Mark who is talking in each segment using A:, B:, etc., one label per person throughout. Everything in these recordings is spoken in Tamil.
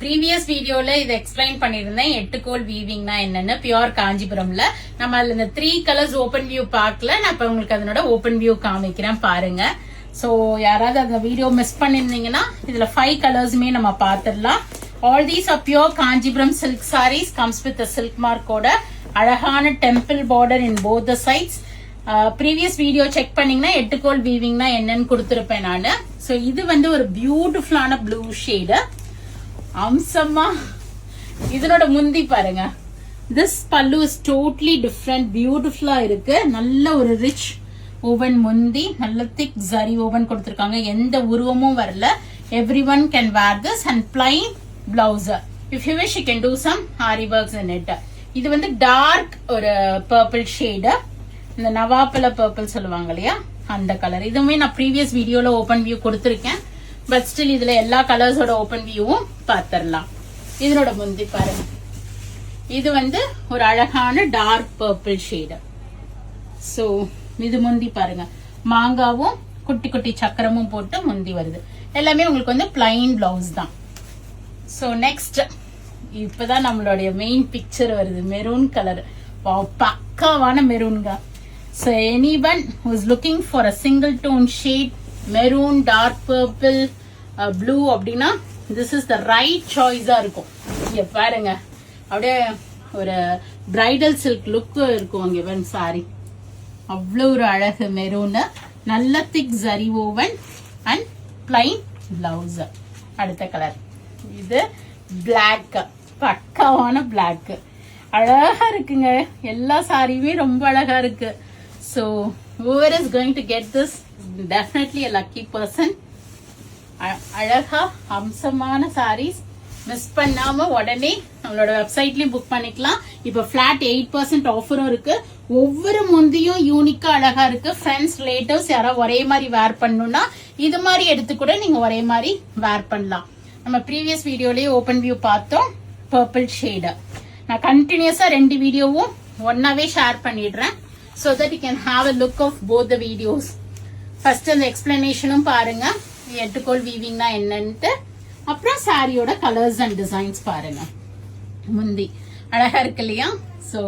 A: ப்ரீவியஸ் வீடியோல இதை எக்ஸ்பிளைன் பண்ணிருந்தேன். 8 கோல் வீவிங்னா என்னன்னு பியூர் காஞ்சிபுரம்ல. நம்ம அதுல இந்த 3 கலர்ஸ் ஓபன் வியூ பார்க்கல. நான் இப்ப உங்களுக்கு அதனோட ஓபன் வியூ காமிக்கிறேன் பாருங்க. சோ யாராவது அந்த வீடியோ மிஸ் பண்ணிருந்தீங்கன்னா இதுல 5 கலர்ஸுமே நம்ம பாத்துடலாம். All these are pure Kanchipuram silk sarees. Comes with silk மார்க்கோட அழகான temple border in both the sides. Previous video check பண்ணீங்கன்னா 8 கோல் வீவிங்னா என்னன்னு கொடுத்திருப்பேன் நானு. சோ இது வந்து ஒரு பியூட்டிஃபுல்லான ப்ளூ ஷேடு. அம்சமா இதனோட முந்தி பாருங்க. திஸ் பல்லு இஸ் டோட்டலி டிஃப்ரெண்ட். பியூட்டிஃபுல்லா இருக்கு. நல்ல ஒரு ரிச் ஓவன் முந்தி, நல்ல திக் ஜரி ஓவன் கொடுத்திருக்காங்க. எந்த உருவமும் வரல. Every one can wear this and plain blouse. If you wish you can do some aari works in it. இது வந்து டார்க் ஒரு பர்பிள் ஷேடு. இந்த நவாப்பழ பர்பிள் சொல்லுவாங்க இல்லையா, அந்த கலர். இதுவுமே நான் ப்ரீவியஸ் வீடியோல ஓபன் வியூ கொடுத்திருக்கேன். பட் ஸ்டில் இதுல எல்லா கலர்ஸோட ஓபன் வியூவும் பாத்திரலாம். இதனோட முந்தி பாருங்க. இது வந்து ஒரு அழகான டார்க் பர்பிள் ஷேடு. சோ இது முந்தி பாருங்க. மாங்காவும் குட்டி குட்டி சக்கரமும் போட்டு முந்தி வருது. எல்லாமே உங்களுக்கு வந்து பிளைன் பிளவுஸ் தான். சோ நெக்ஸ்ட் இப்பதான் நம்மளுடைய மெயின் பிக்சர் வருது. Maroon colour. பக்காவான மெரூன்ங்க. So anyone who is looking for a single tone shade, maroon, dark purple, blue அப்படின்னா this is the right choice ஆ இருக்கும். இங்க பாருங்க, அப்படியே ஒரு பிரைடல் சில்க் லுக் இருக்கும் அங்க வந்து சாரி. அவ்வளவு ஒரு அழகு மெரூன். நல்ல thick zari woven and plain blouse. அடுத்த கலர் இது பிளாக். பக்காவான பிளாக். அழகா இருக்குங்க. எல்லா சாரியுமே ரொம்ப அழகா இருக்கு. So whoever is going to get this definitely a lucky person. அழகா அம்சமான சாரீஸ் மிஸ் பண்ணாம உடனே நம்மளோட வெப்சைட்லயும் புக் பண்ணிக்கலாம். இப்ப பிளாட் 8% ஆஃபரும் இருக்கு. ஒவ்வொரு முந்தியும் யூனிக்கா அழகா இருக்கு. ஃப்ரெண்ட்ஸ் ரிலேட்டிவ்ஸ் யாராவது ஒரே மாதிரி வேர் பண்ணணும்னா இது மாதிரி எடுத்து கூட நீங்க ஒரே மாதிரி வேர் பண்ணலாம். நம்ம ப்ரீவியஸ் வீடியோலயே ஓபன் வியூ பார்த்தோம். Purple shade. நான் கண்டினியூஸா 2 வீடியோவும் ஒன்னாவே ஷேர் பண்ணிடுறேன். So that you can have a look of both the videos. First அந்த எக்ஸ்பிளனேஷனும் பாருங்க. 8 கோல் வீவிங்னா என்னன்ட்டு. அப்புறம் சாரியோட கலர்ஸ் அண்ட் டிசைன்ஸ் பாருங்க. முந்தி அழகா இருக்கு இல்லையா? சோ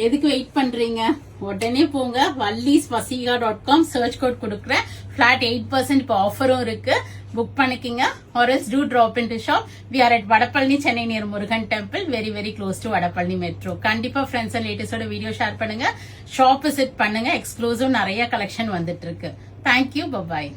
A: எதுக்கு வெயிட் பண்றீங்க? உடனே போங்க. vallisvasiga.com சர்ச் கோட் கொடுக்குறேன். பிளாட் 8% இப்போ ஆஃபரும் இருக்கு. புக் பண்ணிக்கிங்க. or else do drop into shop. We are at Vadapalani, Chennai near Murugan temple, very very close to Vadapalani metro. கண்டிப்பா ஃப்ரெண்ட்ஸ் அண்ட் லேட்டஸ்டோட வீடியோ ஷேர் பண்ணுங்க. ஷாப் விசிட் பண்ணுங்க. எக்ஸ்க்ளூசிவ் நிறைய கலெக்ஷன் வந்துட்டு இருக்கு. தேங்க்யூ. பபாய்.